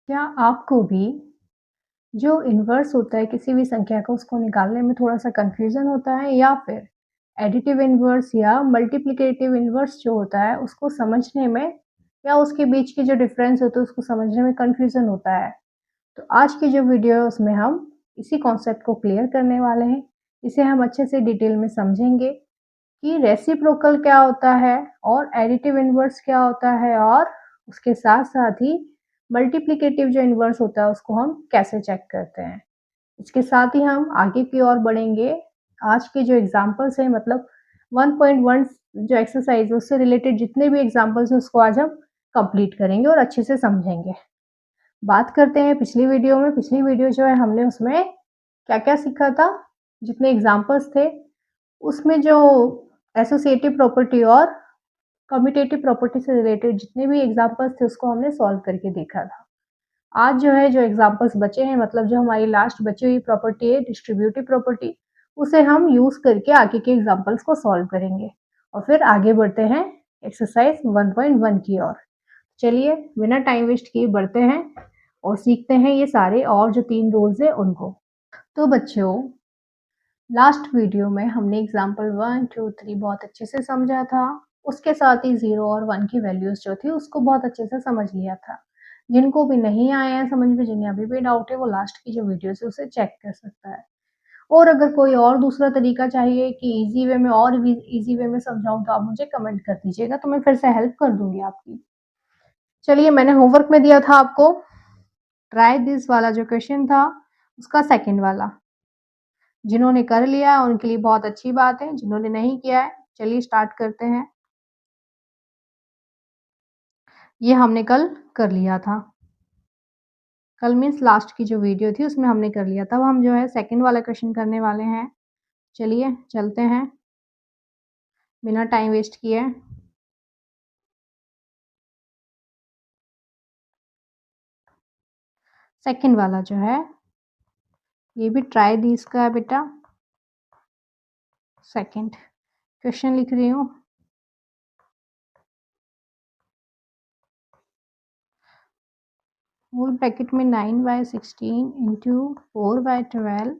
क्या आपको भी जो इन्वर्स होता है किसी भी संख्या का उसको निकालने में थोड़ा-सा कन्फ्यूज़न होता है या फिर एडिटिव इन्वर्स या मल्टीप्लिकेटिव इन्वर्स जो होता है उसको समझने में या उसके बीच के जो डिफ़रेंस होते हैं उसको समझने में कन्फ्यूज़न होता है? तो आज की जो वीडियो है उसमें हम इसी कॉन्सेप्ट को क्लियर करने वाले हैं। इसे हम अच्छे से डिटेल में समझेंगे कि रेसिप्रोकल क्या होता है और एडिटिव इन्वर्स क्या होता है और उसके साथ-साथ ही मल्टीप्लिकेटिव जो इन्वर्स होता है उसको हम कैसे चेक करते हैं। इसके साथ ही हम आगे की ओर बढ़ेंगे। आज के जो एग्ज़ाम्पल्स हैं मतलब 1.1 जो एक्सरसाइज़ है उससे रिलेटेड जितने भी एग्ज़ाम्पल्स हैं उसको आज हम कंप्लीट करेंगे और अच्छे से समझेंगे। बात करते हैं पिछली वीडियो में, पिछली वीडियो जो है हमने उसमें क्या-क्या सीखा था? जितने एग्ज़ाम्पल्स थे उसमें जो एसोसिएटिव प्रॉपर्टी और कम्यूटेटिव प्रॉपर्टी से रिलेटेड जितने भी एग्ज़ाम्पल्स थे उसको हमने सॉल्व करके देखा था। आज जो है जो एग्ज़ाम्पल्स बचे हैं मतलब जो हमारी लास्ट बची हुई प्रॉपर्टी है डिस्ट्रीब्यूटिव प्रॉपर्टी, उसे हम यूज़ करके आगे के एग्ज़ाम्पल्स को सॉल्व करेंगे और फिर आगे बढ़ते हैं एक्सरसाइज़ 1.1 की ओर। चलिए बिना टाइम वेस्ट किए बढ़ते हैं और सीखते हैं ये सारे और जो 3 रूल्स हैं उनको। तो बच्चों लास्ट वीडियो में हमने एग्जाम्पल 1, 2, 3 बहुत अच्छे से समझा था। उसके साथ ही 0 और 1 की वैल्यूज़ जो थी उसको बहुत अच्छे से समझ लिया था। जिनको भी नहीं आया है समझ में, जिन्हें अभी भी डाउट है वो लास्ट की जो वीडियोज़ है उसे चेक कर सकता है। और अगर कोई और दूसरा तरीका चाहिए कि ईज़ी वे में और भी ईज़ी वे में समझाऊँ तो आप मुझे कमेंट कर दीजिएगा तो मैं फिर से हेल्प कर दूँगी आपकी। चलिए मैंने होमवर्क में दिया था आपको ट्राई दिस वाला जो क्वेश्चन था उसका सेकंड वाला। जिन्होंने कर लिया है उनके लिए बहुत अच्छी बात है, जिन्होंने नहीं किया है चलिए स्टार्ट करते हैं। ये हमने कल कर लिया था। कल मीन्स लास्ट की जो वीडियो थी उसमें हमने कर लिया था। अब हम जो है सेकंड वाला क्वेश्चन करने वाले हैं। चलिए चलते हैं बिना टाइम वेस्ट किए। सेकंड वाला जो है ये भी ट्राई दिस का है बेटा। सेकंड क्वेश्चन लिख रही हूँ। होल ब्रैकेट में 9/16 into 4/12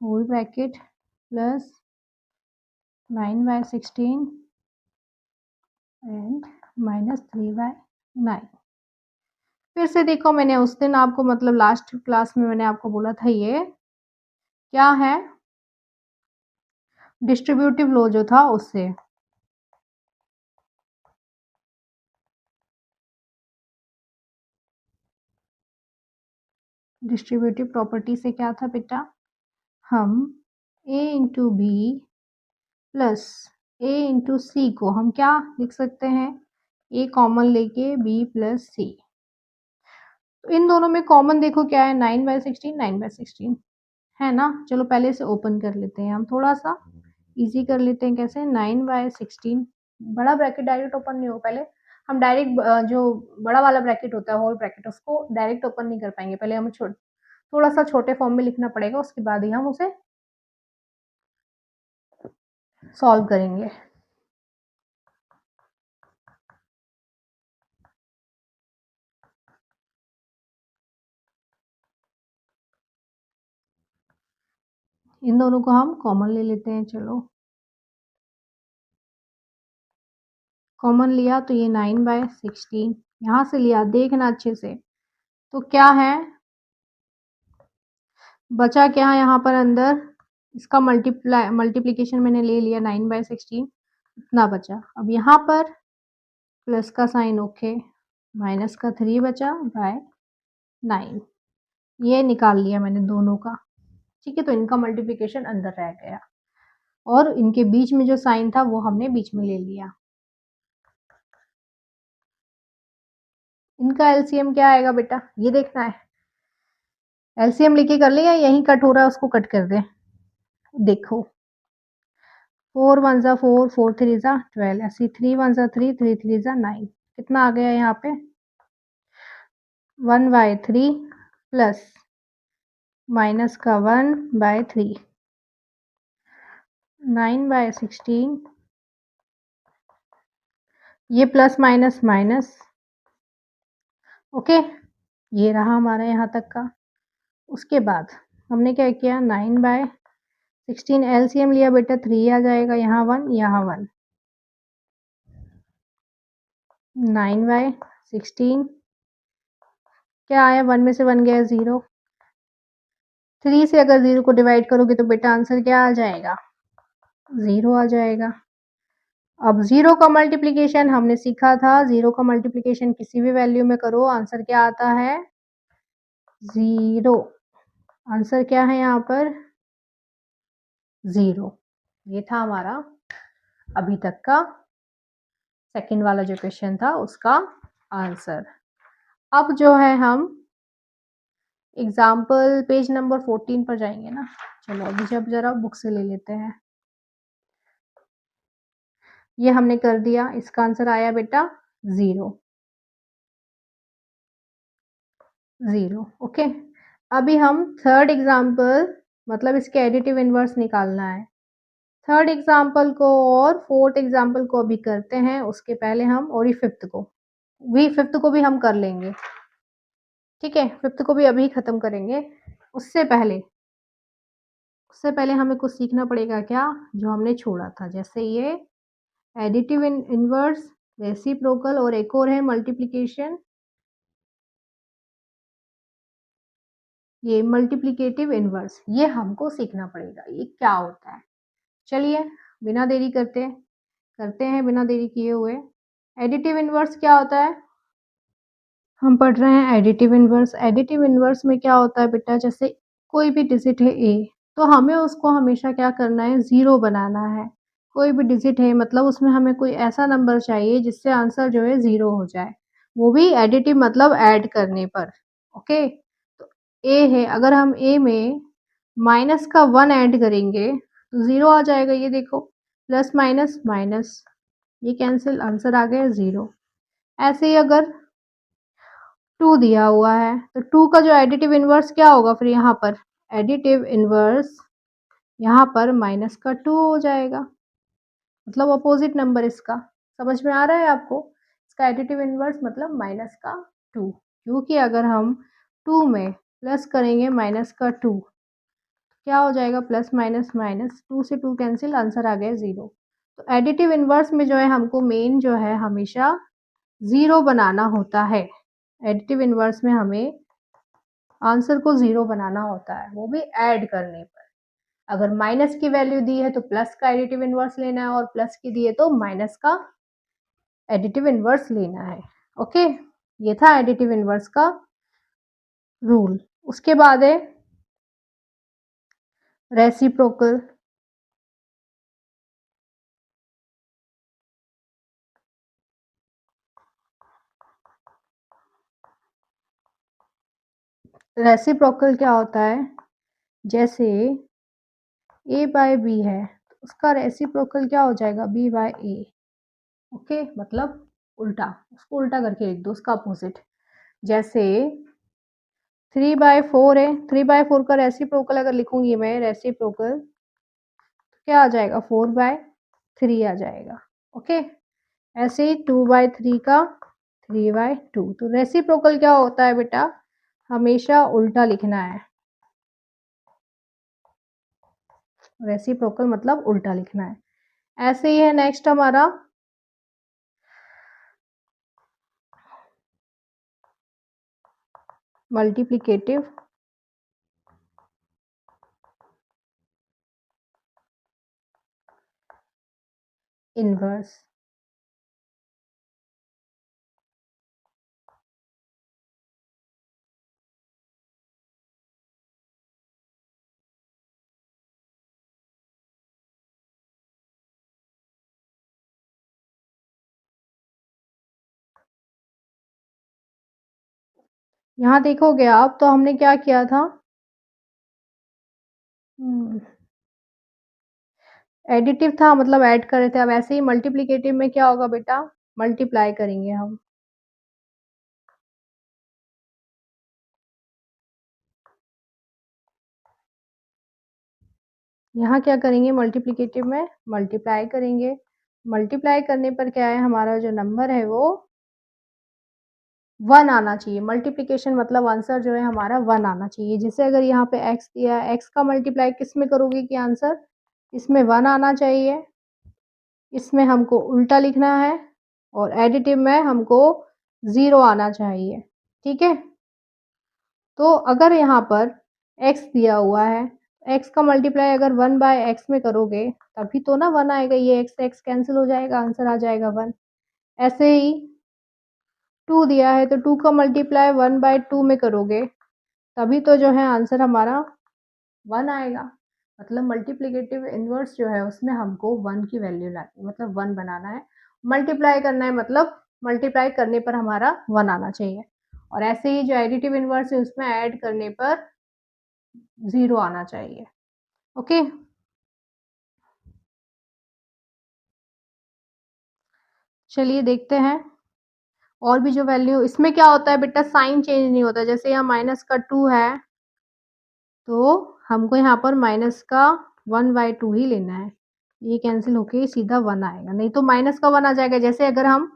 whole bracket plus 9/16 and -3/9। फिर से देखो मैंने उस दिन आपको मतलब लास्ट क्लास में मैंने आपको बोला था ये क्या है डिस्ट्रीब्यूटिव लॉ जो था उससे। डिस्ट्रीब्यूटिव प्रॉपर्टी से क्या था बेटा, हम a into B plus a into C को हम क्या लिख सकते हैं, a कॉमन लेके b प्लस सी। तो इन दोनों में कॉमन देखो क्या है 9/16 9/16 है ना। चलो पहले से ओपन कर लेते हैं, हम थोड़ा सा इजी कर लेते हैं। कैसे 9/16 बड़ा ब्रैकेट डायरेक्ट ओपन नहीं हो, पहले हम डायरेक्ट जो बड़ा वाला ब्रैकेट होता है होल ब्रैकेट उसको डायरेक्ट ओपन नहीं कर पाएंगे, पहले हमें थोड़ा सा छोटे फॉर्म में लिखना पड़ेगा, उसके बाद ही हम उसे सॉल्व करेंगे। इन दोनों को हम कॉमन ले लेते हैं। चलो कॉमन लिया तो ये 9/16 यहाँ से लिया, देखना अच्छे से। तो क्या है बचा, क्या है यहाँ पर अंदर, इसका मल्टीप्लिकेशन मैंने ले लिया 9/16 इतना बचा। अब यहाँ पर प्लस का साइन ओके, माइनस का 3 बचा बाय 9, ये निकाल लिया मैंने दोनों का। ठीक है, तो इनका मल्टीप्लिकेशन अंदर रह गया और इनके बीच में जो साइन था वो हमने बीच में ले लिया। इनका एलसीएम क्या आएगा बेटा, ये देखना है। एलसीएम लेके कर ले या यहीं कट हो रहा है उसको कट कर दे। देखो 4 1 जा 4 4 3 जा 12, ऐसे 3 1 जा 3 3 3 जा 9। कितना आ गया यहाँ पे 1/3 प्लस माइनस का 1/3 9/16, ये प्लस माइनस माइनस ओके, ये रहा हमारा यहाँ तक का। उसके बाद हमने क्या किया, 9/16 एलसीएम लिया बेटा, 3 आ जाएगा, यहाँ 1 यहाँ 1, 9/16 क्या आया, 1 में से 1 गया 0, 3 से अगर 0 को डिवाइड करोगे तो बेटा आंसर क्या आ जाएगा, 0 आ जाएगा। अब 0 का मल्टीप्लिकेशन हमने सीखा था, 0 का मल्टीप्लिकेशन किसी भी वैल्यू में करो, आंसर क्या आता है, 0। आंसर क्या है यहाँ पर, 0। ये था हमारा अभी तक का सेकंड वाला जो क्वेश्चन था उसका आंसर। अब जो है हम एग्जाम्पल पेज नंबर 14 पर जाएंगे ना। चलो अभी जब जरा बुक से ले लेते हैं। ये हमने कर दिया, इसका आंसर आया बेटा 0, 0। ओके, अभी हम थर्ड एग्जाम्पल मतलब इसके एडिटिव इनवर्स निकालना है। थर्ड एग्जाम्पल को और फोर्थ एग्जाम्पल को अभी करते हैं, उसके पहले हम और फिफ्थ को भी हम कर लेंगे, ठीक है। फिफ्थ को भी अभी खत्म करेंगे। उससे पहले हमें कुछ सीखना पड़ेगा, क्या, जो हमने छोड़ा था, जैसे ये एडिटिव इनवर्स, रेसिप्रोकल, और एक और है मल्टीप्लिकेशन, ये मल्टीप्लिकेटिव इनवर्स, ये हमको सीखना पड़ेगा, ये क्या होता है। चलिए बिना देरी करते हैं बिना देरी किए हुए। एडिटिव इनवर्स क्या होता है, हम पढ़ रहे हैं एडिटिव इनवर्स। एडिटिव इनवर्स में क्या होता है बेटा, जैसे कोई भी डिजिट है ए, तो हमें उसको हमेशा क्या करना है, 0 बनाना है। कोई भी डिजिट है मतलब उसमें हमें कोई ऐसा नंबर चाहिए जिससे आंसर जो है 0 हो जाए, वो भी एडिटिव मतलब ऐड करने पर। ओके, तो ए है, अगर हम ए में माइनस का 1 ऐड करेंगे तो 0 आ जाएगा, ये देखो, प्लस माइनस माइनस, ये कैंसिल, आंसर आ गया 0। ऐसे ही अगर 2 दिया हुआ है तो 2 का जो एडिटिव इनवर्स क्या होगा फिर यहाँ पर, एडिटिव इनवर्स यहाँ पर माइनस का 2 हो जाएगा, मतलब अपोजिट नंबर इसका। समझ में आ रहा है आपको, इसका एडिटिव इनवर्स मतलब माइनस का 2, क्योंकि अगर हम 2 में प्लस करेंगे माइनस का 2, क्या हो जाएगा, प्लस माइनस माइनस, 2 से 2 कैंसिल, आंसर आ गया 0। तो एडिटिव इनवर्स में जो है हमको मेन जो है हमेशा 0 बनाना होता है। एडिटिव इनवर्स में हमें आंसर को 0 बनाना होता है, वो भी ऐड करने पर। अगर माइनस की वैल्यू दी है तो प्लस का एडिटिव इनवर्स लेना है, और प्लस की दी है तो माइनस का एडिटिव इनवर्स लेना है। ओके, ये था एडिटिव इनवर्स का रूल। उसके बाद है रेसिप्रोकल। रेसिप्रोकल क्या होता है, जैसे a बाय बी है तो उसका रेसिप्रोकल क्या हो जाएगा, b बाय ए। ओके, मतलब उल्टा, उसको उल्टा करके लिख दो, उसका अपोजिट। जैसे 3/4 है, 3/4 का रेसिप्रोकल अगर लिखूंगी मैं, रेसिप्रोकल तो क्या आ जाएगा, 4/3 आ जाएगा। ओके, ऐसे ही 2/3 का 3/2। तो रेसिप्रोकल क्या होता है बेटा, हमेशा उल्टा लिखना है। रेसिप्रोकल मतलब उल्टा लिखना है। ऐसे ही है नेक्स्ट हमारा मल्टीप्लिकेटिव इनवर्स। यहाँ देखोगे आप तो हमने क्या किया था, एडिटिव था मतलब ऐड कर रहे थे। अब ऐसे ही मल्टीप्लिकेटिव में क्या होगा बेटा, मल्टीप्लाई करेंगे हम। यहाँ क्या करेंगे, मल्टीप्लिकेटिव में मल्टीप्लाई करेंगे। मल्टीप्लाई करने पर क्या है, हमारा जो नंबर है वो 1 आना चाहिए, मल्टीप्लिकेशन मतलब आंसर जो है हमारा 1 आना चाहिए। जैसे अगर यहाँ पे x दिया है, x का मल्टीप्लाई किस में करोगे कि आंसर इसमें 1 आना चाहिए, इसमें हमको उल्टा लिखना है और एडिटिव में हमको 0 आना चाहिए, ठीक है? तो अगर यहाँ पर x दिया हुआ है, x का मल्टीप्लाई अगर 1 बाय x में करोगे तभी तो ना 1 आएगा, ये x कैंसिल हो जाएगा, आंसर आ जाएगा 1। ऐसे ही 2 दिया है तो 2 का मल्टीप्लाई 1 बाय 2 में करोगे तभी तो जो है आंसर हमारा 1 आएगा। मतलब मल्टीप्लिकेटिव इनवर्स जो है उसमें हमको 1 की वैल्यू लानी मतलब 1 बनाना है, मल्टीप्लाई करना है मतलब मल्टीप्लाई करने पर हमारा 1 आना चाहिए। और ऐसे ही जो एडिटिव इनवर्स है उसमें ऐड करने पर 0 आना चाहिए। ओके, चलिए देखते हैं और भी जो वैल्यू इसमें क्या होता है बेटा, साइन चेंज नहीं होता। जैसे यहाँ माइनस का 2 है तो हमको यहाँ पर माइनस का 1 बाय 2 ही लेना है, ये कैंसिल होके सीधा 1 आएगा, नहीं तो माइनस का 1 आ जाएगा। जैसे अगर हम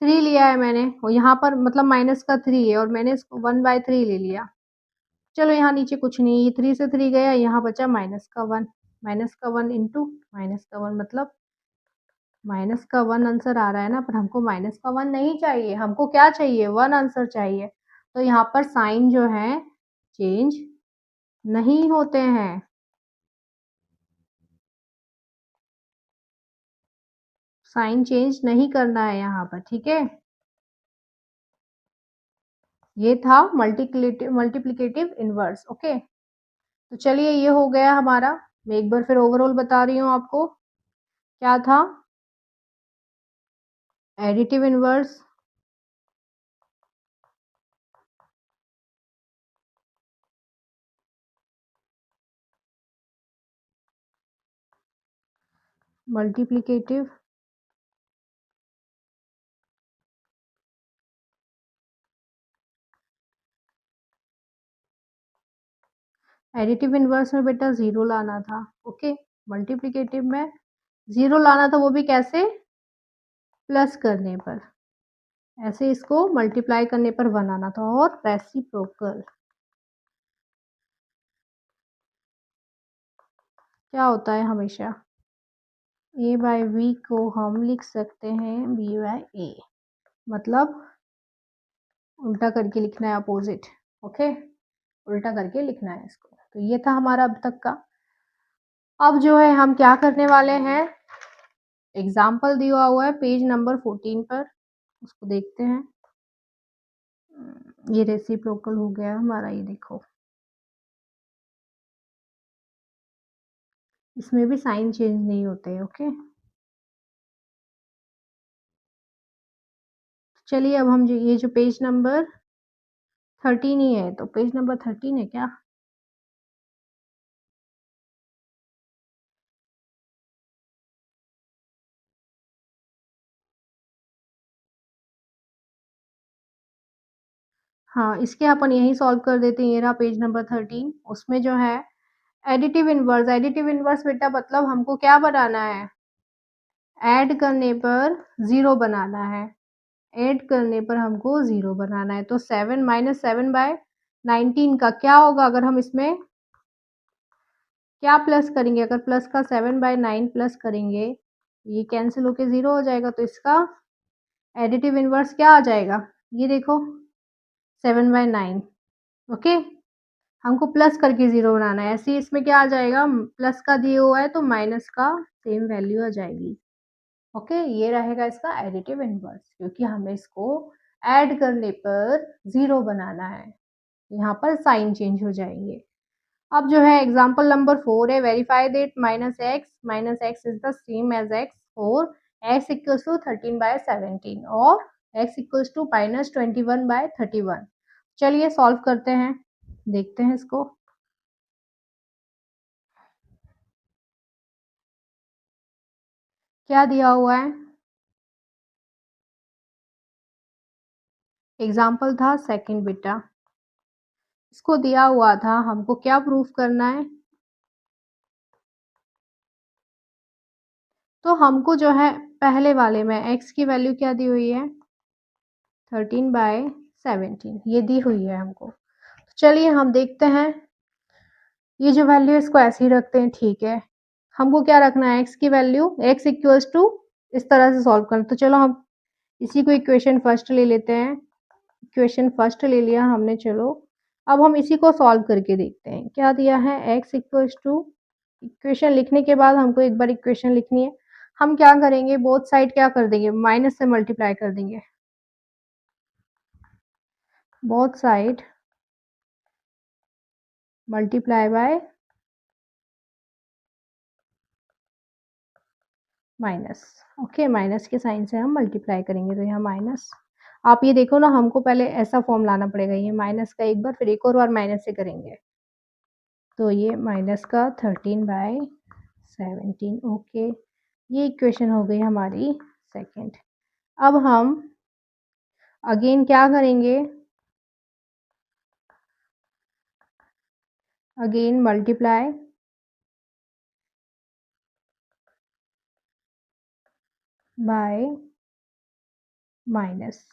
3 लिया है मैंने और यहाँ पर मतलब माइनस का 3 है और मैंने इसको 1 बाय 3 ले लिया, चलो यहाँ नीचे कुछ नहीं, ये 3 से 3 गया, यहाँ बचा माइनस का 1, माइनस का 1 इंटू माइनस का 1 मतलब माइनस का 1 आंसर आ रहा है ना, पर हमको माइनस का 1 नहीं चाहिए, हमको क्या चाहिए, 1 आंसर चाहिए। तो यहाँ पर साइन जो है चेंज नहीं होते हैं, साइन चेंज नहीं करना है यहाँ पर, ठीक है? ये था मल्टीप्लिकेटिव इनवर्स। ओके, तो चलिए ये हो गया हमारा। मैं एक बार फिर ओवरऑल बता रही हूँ आपको क्या था। Additive inverse, multiplicative, additive inverse में बेटा 0 लाना था। ओके, मल्टीप्लिकेटिव में 0 लाना था, वो भी कैसे, प्लस करने पर, ऐसे इसको मल्टीप्लाई करने पर 1 आना था। और रेसिप्रोकल क्या होता है, हमेशा a बाय v को हम लिख सकते हैं b बाय a, मतलब उल्टा करके लिखना है, अपोजिट। ओके, उल्टा करके लिखना है इसको। तो ये था हमारा अब तक का। अब जो है हम क्या करने वाले हैं, एग्जाम्पल दिया हुआ है पेज नंबर 14 पर, उसको देखते हैं। ये रेसिप्रोकल हो गया हमारा, ये देखो इसमें भी साइन चेंज नहीं होते। ओके, चलिए अब हम जो ये जो पेज नंबर 13 ही है, तो पेज नंबर 13 है क्या, हाँ इसके अपन यही सॉल्व कर देते हैं। ये रहा पेज नंबर 13, उसमें जो है एडिटिव इनवर्स, एडिटिव इनवर्स बेटा मतलब हमको क्या बनाना है, ऐड करने पर 0 बनाना है, ऐड करने पर हमको 0 बनाना है। तो 7 माइनस 7 बाय 19 का क्या होगा, अगर हम इसमें क्या प्लस करेंगे, अगर प्लस का 7 बाय 9 प्लस करेंगे ये कैंसिल होके 0 हो जाएगा, तो इसका एडिटिव इनवर्स क्या आ जाएगा, ये देखो 7 बाय 9। ओके, हमको प्लस करके 0 बनाना है, ऐसे ही इसमें क्या आ जाएगा, प्लस का दिया हुआ है तो माइनस का सेम वैल्यू आ जाएगी। ओके, ये रहेगा इसका एडिटिव इनवर्स, क्योंकि हमें इसको ऐड करने पर 0 बनाना है, यहाँ पर साइन चेंज हो जाएंगे। अब जो है एग्जाम्पल नंबर 4 है, verify that minus x is the same as x four, x equals to 13 by 17 और x equals to minus 21 by 31। चलिए सॉल्व करते हैं, देखते हैं इसको। क्या दिया हुआ है, एग्जाम्पल था सेकंड बेटा, इसको दिया हुआ था हमको क्या प्रूफ करना है, तो हमको जो है पहले वाले में x की वैल्यू क्या दी हुई है 13 बाय 17 ये दी हुई है हमको। तो चलिए हम देखते हैं, ये जो वैल्यू है इसको ऐसे ही रखते हैं, ठीक है। हमको क्या रखना है, x की वैल्यू x इक्वल्स टू इस तरह से सॉल्व करना। तो चलो हम इसी को इक्वेशन फर्स्ट ले लेते हैं। इक्वेशन फर्स्ट ले लिया हमने, चलो अब हम इसी को सॉल्व करके देखते हैं क्या दिया है। x इक्वल्स टू, इक्वेशन लिखने के बाद हमको एक बार इक्वेशन लिखनी है। हम क्या करेंगे, बोथ साइड क्या कर देंगे, माइनस से मल्टीप्लाई कर देंगे। Both side multiply by minus. Okay, minus के साइन से हम मल्टीप्लाई करेंगे तो यहाँ माइनस। आप ये देखो ना, हमको पहले ऐसा फॉर्म लाना पड़ेगा, ये माइनस का एक बार, फिर एक और बार माइनस से करेंगे। तो ये माइनस का 13/17। ओके, ये इक्वेशन हो गई हमारी सेकंड। अब हम अगेन क्या करेंगे, again multiply by minus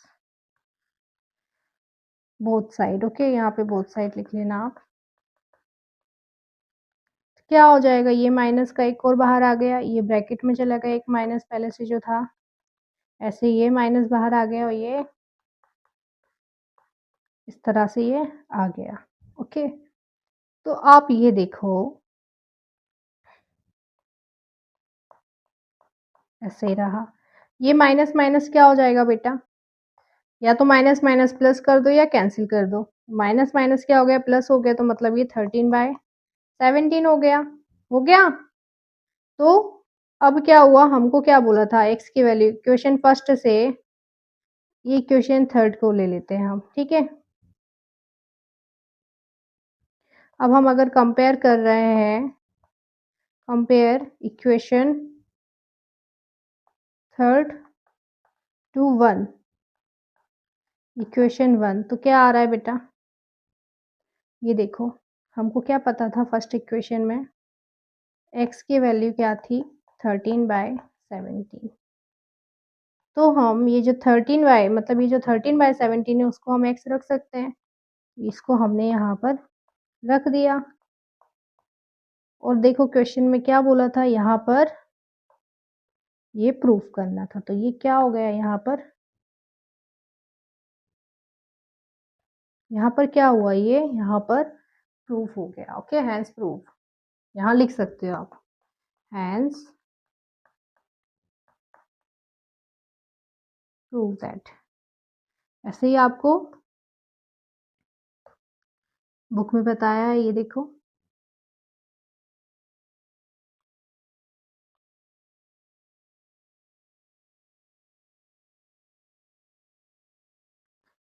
both side. Okay, यहाँ पे बोथ साइड लिख लेना आप। क्या हो जाएगा, ये माइनस का एक और बाहर आ गया, ये ब्रैकेट में चला गया एक माइनस पहले से जो था, ऐसे ये माइनस बाहर आ गया और ये इस तरह से ये आ गया। ओके, तो आप ये देखो ऐसे ही रहा। ये माइनस माइनस क्या हो जाएगा बेटा, या तो माइनस माइनस प्लस कर दो या कैंसिल कर दो। माइनस माइनस क्या हो गया, प्लस हो गया, तो मतलब ये 13/17 हो गया। हो गया। तो अब क्या हुआ, हमको क्या बोला था, x की वैल्यू इक्वेशन फर्स्ट से ये इक्वेशन थर्ड को ले लेते हैं हम, ठीक है। अब हम अगर कंपेयर कर रहे हैं, compare equation third to one, equation one, तो क्या आ रहा है बेटा, ये देखो। हमको क्या पता था फर्स्ट इक्वेशन में, x की वैल्यू क्या थी, 13/17। तो हम ये जो 13 मतलब ये जो 13/17 है उसको हम x रख सकते हैं। इसको हमने यहाँ पर रख दिया। और देखो क्वेश्चन में क्या बोला था, यहाँ पर ये प्रूफ करना था, तो ये क्या हो गया, यहाँ पर क्या हुआ, ये यहाँ पर प्रूफ हो गया। ओके, हैंस प्रूफ, यहाँ लिख सकते हो आप, हैंस प्रूव दैट। ऐसे ही आपको बुक में बताया है, ये देखो।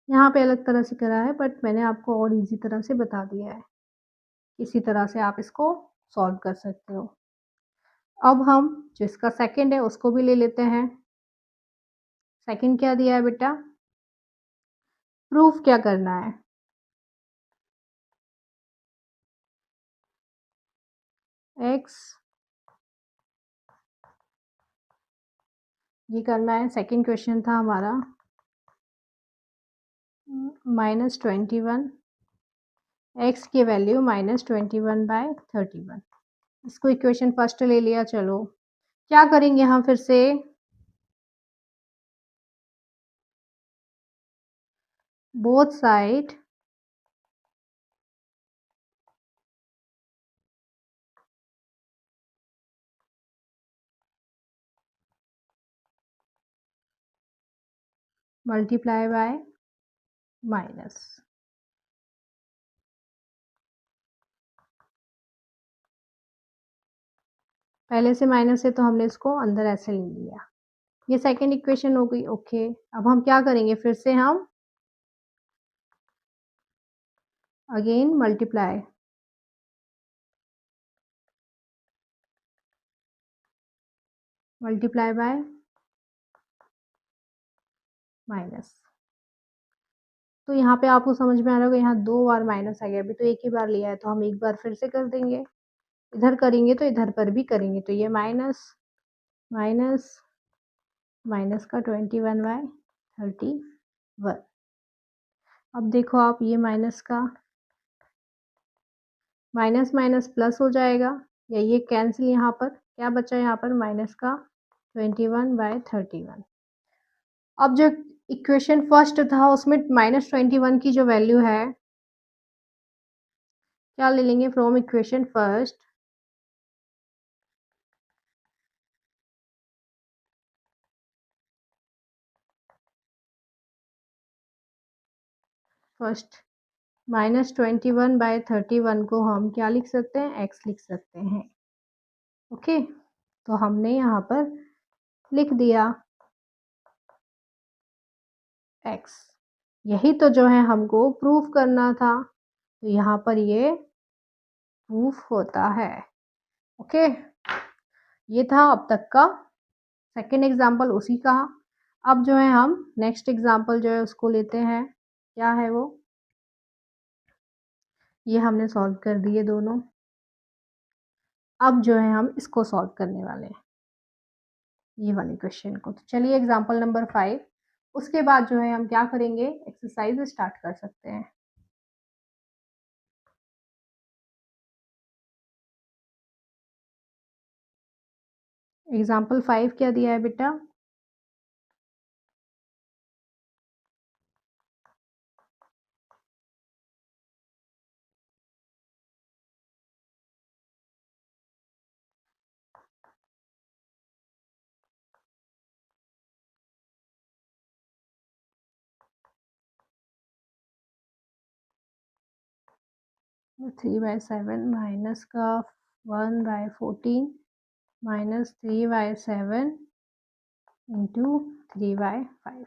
यहाँ पे अलग तरह से करा है, बट मैंने आपको और इजी तरह से बता दिया है। इसी तरह से आप इसको सॉल्व कर सकते हो। अब हम जो इसका सेकंड है उसको भी ले लेते हैं। सेकंड क्या दिया है बेटा, प्रूफ क्या करना है, x ये करना है। सेकंड क्वेश्चन था हमारा -21, x की वैल्यू -21/31। इसको इक्वेशन फर्स्ट ले लिया। चलो क्या करेंगे हम फिर से, both side multiply by minus. पहले से माइनस है तो हमने इसको अंदर ऐसे ले लिया। ये सेकंड इक्वेशन हो गई। ओके, अब हम क्या करेंगे, फिर से हम अगेन मल्टीप्लाई बाय माइनस। तो यहाँ पे आपको समझ में आ रहा होगा, यहाँ 2 बार माइनस आ गया, अभी तो एक ही बार लिया है, तो हम एक बार फिर से कर देंगे। इधर करेंगे तो इधर पर भी करेंगे, तो ये माइनस माइनस माइनस का 21/31। अब देखो आप ये माइनस का माइनस माइनस प्लस हो जाएगा या ये कैंसिल, यहाँ पर क्या बचा, यहाँ पर माइनस का 21/31। अब जो इक्वेशन फर्स्ट था उसमें -21 की जो वैल्यू है, क्या ले लेंगे फ्रॉम इक्वेशन फर्स्ट, -21/31 को हम क्या लिख सकते हैं, x लिख सकते हैं। ओके, तो हमने यहाँ पर लिख दिया x। यही तो जो है हमको प्रूफ करना था, तो यहाँ पर ये प्रूफ होता है। ओके, ये था अब तक का सेकेंड एग्जाम्पल उसी का। अब जो है हम नेक्स्ट एग्जाम्पल जो है उसको लेते हैं, क्या है वो, ये हमने सॉल्व कर दिए दोनों। अब जो है हम इसको सॉल्व करने वाले हैं, ये वाले क्वेश्चन को। तो चलिए एग्जाम्पल नंबर 5, उसके बाद जो है हम क्या करेंगे, एक्सरसाइज स्टार्ट कर सकते हैं। एग्जाम्पल 5 क्या दिया है बेटा, 3/7 माइनस का 1/14 माइनस 3/7 इंटू 3/5,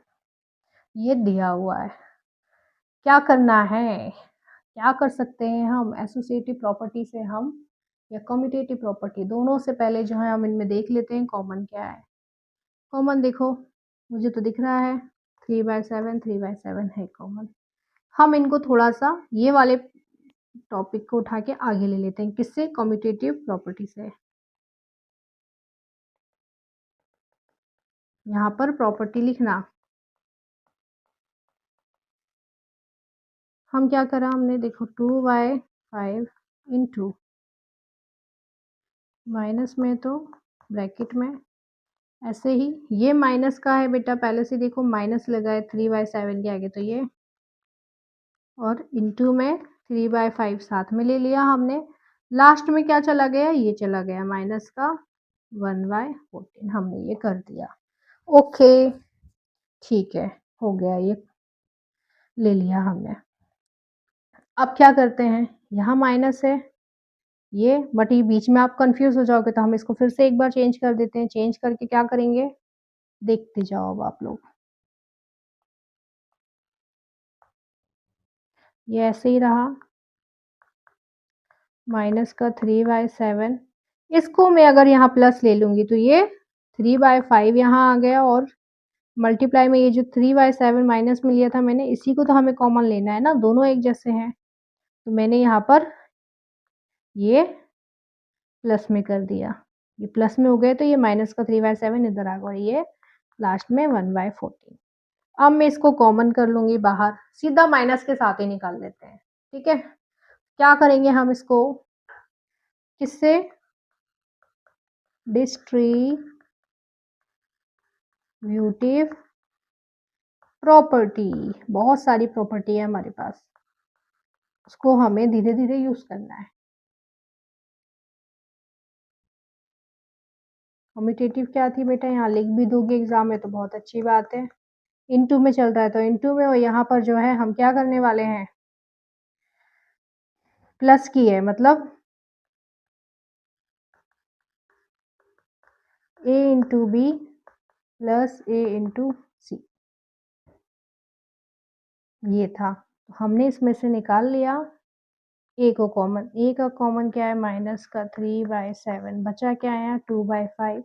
ये दिया हुआ है। क्या करना है, क्या कर सकते हैं हम, एसोसिएटिव प्रॉपर्टी से हम या कम्यूटेटिव प्रॉपर्टी, दोनों से पहले जो है हम इनमें देख लेते हैं कॉमन क्या है। कॉमन देखो, मुझे तो दिख रहा है 3/7 है कॉमन। हम इनको थोड़ा सा ये वाले टॉपिक को उठा के आगे ले लेते हैं, किससे, कम्यूटेटिव प्रॉपर्टी से। यहाँ पर प्रॉपर्टी लिखना, हम क्या करा हमने, देखो 2/5 इंटू माइनस में तो ब्रैकेट में ऐसे ही, ये माइनस का है बेटा, पहले से देखो माइनस लगा है 3/7 के आगे, तो ये, और इंटू में 3/5 साथ में ले लिया हमने। लास्ट में क्या चला गया, ये चला गया माइनस का 1/14, हमने ये कर दिया। ओके, ठीक है, हो गया, ये ले लिया हमने। अब क्या करते हैं, यहाँ माइनस है ये, बट ये बीच में आप कंफ्यूज हो जाओगे, तो हम इसको फिर से एक बार चेंज कर देते हैं। चेंज करके क्या करेंगे, देखते जाओ अब आप लोग, ये ऐसे ही रहा माइनस का 3/7। इसको मैं अगर यहाँ प्लस ले लूँगी तो ये 3/5 यहाँ आ गया, और मल्टीप्लाई में ये जो 3/7 माइनस में लिया था मैंने, इसी को तो हमें कॉमन लेना है ना, दोनों एक जैसे हैं, तो मैंने यहाँ पर ये प्लस में कर दिया। ये प्लस में हो गए तो ये माइनस का 3/7 इधर आ गया, और ये लास्ट में 1/14। अब मैं इसको कॉमन कर लूँगी बाहर, सीधा माइनस के साथ ही निकाल लेते हैं। ठीक है, क्या करेंगे हम इसको, किससे, डिस्ट्रीब्यूटिव प्रॉपर्टी, बहुत सारी प्रॉपर्टी है हमारे पास, उसको हमें धीरे धीरे यूज करना है। कम्यूटेटिव क्या थी बेटा, यहाँ लिख भी दोगे एग्जाम में तो बहुत अच्छी बात है। इनटू में चल रहा है तो इनटू में, और यहाँ पर जो है हम क्या करने वाले हैं, प्लस की है, मतलब a into B plus a into C, ये था। तो हमने इसमें से निकाल लिया a को कॉमन, a का कॉमन क्या है, माइनस का 3/7, बचा क्या है 2/5,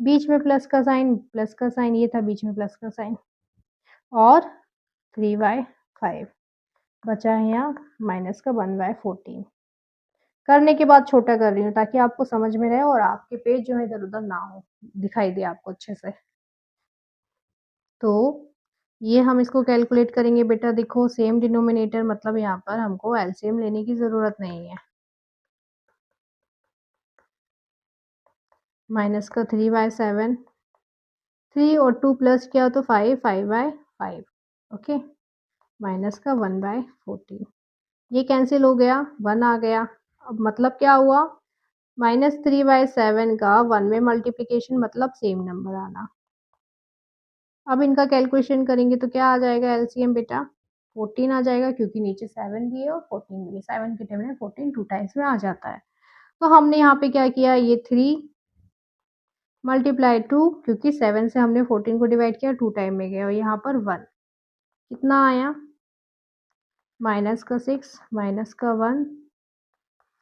बीच में प्लस का साइन, प्लस का साइन ये था बीच में प्लस का साइन, और 3/5 बचा है यहाँ माइनस का 1/14। करने के बाद छोटा कर रही हूँ ताकि आपको समझ में रहे और आपके पेज जो है इधर उधर ना हो, दिखाई दे आपको अच्छे से। तो ये हम इसको कैलकुलेट करेंगे बेटा, देखो सेम डिनोमिनेटर मतलब यहाँ पर हमको एलसीएम लेने की ज़रूरत नहीं है। माइनस का 3/7, 3 और 2 प्लस किया तो 5, 5/5, ओके। माइनस का 1/14, ये कैंसिल हो गया, 1 आ गया। अब मतलब क्या हुआ, -3/7 का 1 में मल्टीप्लिकेशन मतलब सेम नंबर आना। अब इनका कैलकुलेशन करेंगे तो क्या आ जाएगा एलसीएम बेटा, 14 आ जाएगा, क्योंकि नीचे 7 भी है और 14 भी है। 7 की टेबल में 14 2 टाइम्स में आ जाता है। तो हमने यहाँ पे क्या किया, ये 3 मल्टीप्लाई 2, क्योंकि 7 से हमने 14 को डिवाइड किया 2 टाइम में गया, और यहाँ पर 1 कितना आया, माइनस का 6, माइनस का 1,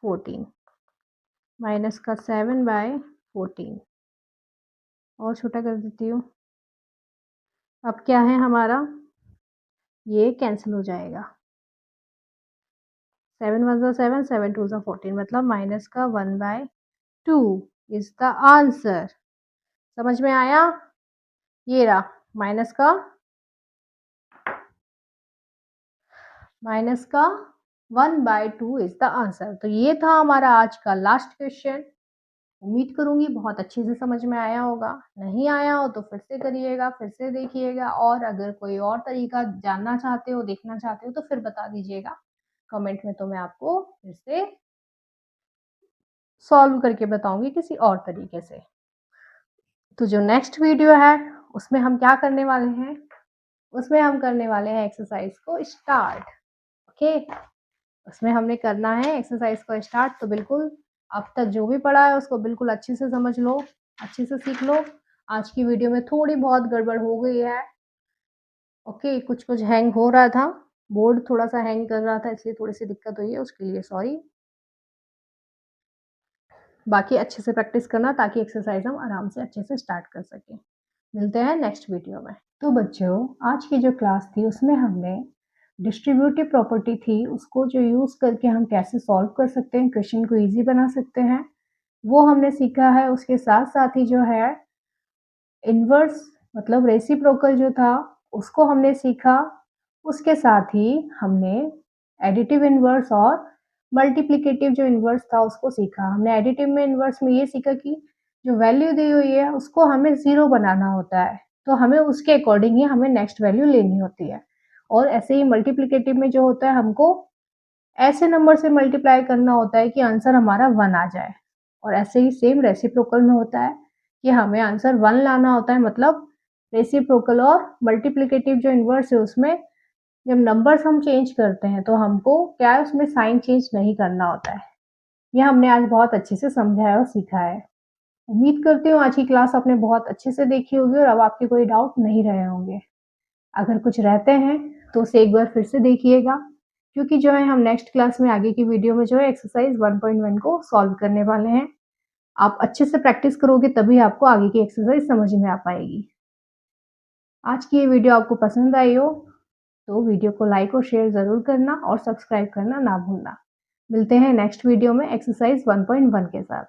14, माइनस का 7/14, और छोटा कर देती हूँ। अब क्या है हमारा, ये कैंसिल हो जाएगा, 7 1 ज़ा 7, 7 2 ज़ा 14, मतलब माइनस का 1/2 इज द आंसर। समझ में आया, ये रहा माइनस का 1/2 इज द आंसर। तो ये था हमारा आज का लास्ट क्वेश्चन। उम्मीद करूंगी बहुत अच्छे से समझ में आया होगा। नहीं आया हो तो फिर से करिएगा, फिर से देखिएगा, और अगर कोई और तरीका जानना चाहते हो, देखना चाहते हो, तो फिर बता दीजिएगा कमेंट में, तो मैं आपको फिर से सॉल्व करके बताऊंगी किसी और तरीके से। तो जो नेक्स्ट वीडियो है उसमें हम क्या करने वाले हैं, उसमें हम करने वाले हैं एक्सरसाइज को स्टार्ट, ओके। उसमें हमने करना है एक्सरसाइज को स्टार्ट। तो बिल्कुल अब तक जो भी पढ़ा है उसको बिल्कुल अच्छे से समझ लो, अच्छे से सीख लो। आज की वीडियो में थोड़ी बहुत गड़बड़ हो गई है, ओके, कुछ कुछ हैंग हो रहा था, बोर्ड थोड़ा सा हैंग कर रहा था, इसलिए थोड़ी सी दिक्कत हुई है, उसके लिए सॉरी। बाकी अच्छे से प्रैक्टिस करना ताकि एक्सरसाइज हम आराम से अच्छे से स्टार्ट कर सकें। मिलते हैं नेक्स्ट वीडियो में। तो बच्चों, आज की जो क्लास थी उसमें हमने डिस्ट्रीब्यूटिव प्रॉपर्टी थी, उसको जो यूज़ करके हम कैसे सॉल्व कर सकते हैं, क्वेश्चन को ईजी बना सकते हैं, वो हमने सीखा है। उसके साथ साथ ही जो है इन्वर्स मतलब रेसिप्रोकल जो था उसको हमने सीखा। उसके साथ ही हमने एडिटिव इन्वर्स और मल्टीप्लिकेटिव जो इन्वर्स था उसको सीखा। हमने एडिटिव में इन्वर्स में ये सीखा कि जो वैल्यू दी हुई है उसको हमें ज़ीरो बनाना होता है, तो हमें उसके अकॉर्डिंग ही हमें नेक्स्ट वैल्यू लेनी होती है। और ऐसे ही मल्टीप्लिकेटिव में जो होता है हमको ऐसे नंबर से मल्टीप्लाई करना होता है कि आंसर हमारा 1 आ जाए। और ऐसे ही सेम रेसिप्रोकल में होता है कि हमें आंसर 1 लाना होता है, मतलब रेसिप्रोकल और मल्टीप्लिकेटिव जो इन्वर्स है उसमें जब नंबर्स हम चेंज करते हैं तो हमको क्या है, उसमें साइन चेंज नहीं करना होता है। ये हमने आज बहुत अच्छे से समझा है और सीखा है। उम्मीद करती हूँ आज की क्लास आपने बहुत अच्छे से देखी होगी और अब आपके कोई डाउट नहीं रहे होंगे। अगर कुछ रहते हैं तो उसे एक बार फिर से देखिएगा, क्योंकि जो है हम नेक्स्ट क्लास में आगे की वीडियो में जो है एक्सरसाइज 1.1 को सॉल्व करने वाले हैं। आप अच्छे से प्रैक्टिस करोगे तभी आपको आगे की एक्सरसाइज समझ में आ पाएगी। आज की ये वीडियो आपको पसंद आई हो तो वीडियो को लाइक और शेयर ज़रूर करना और सब्सक्राइब करना ना भूलना। मिलते हैं नेक्स्ट वीडियो में एक्सरसाइज 1.1 के साथ।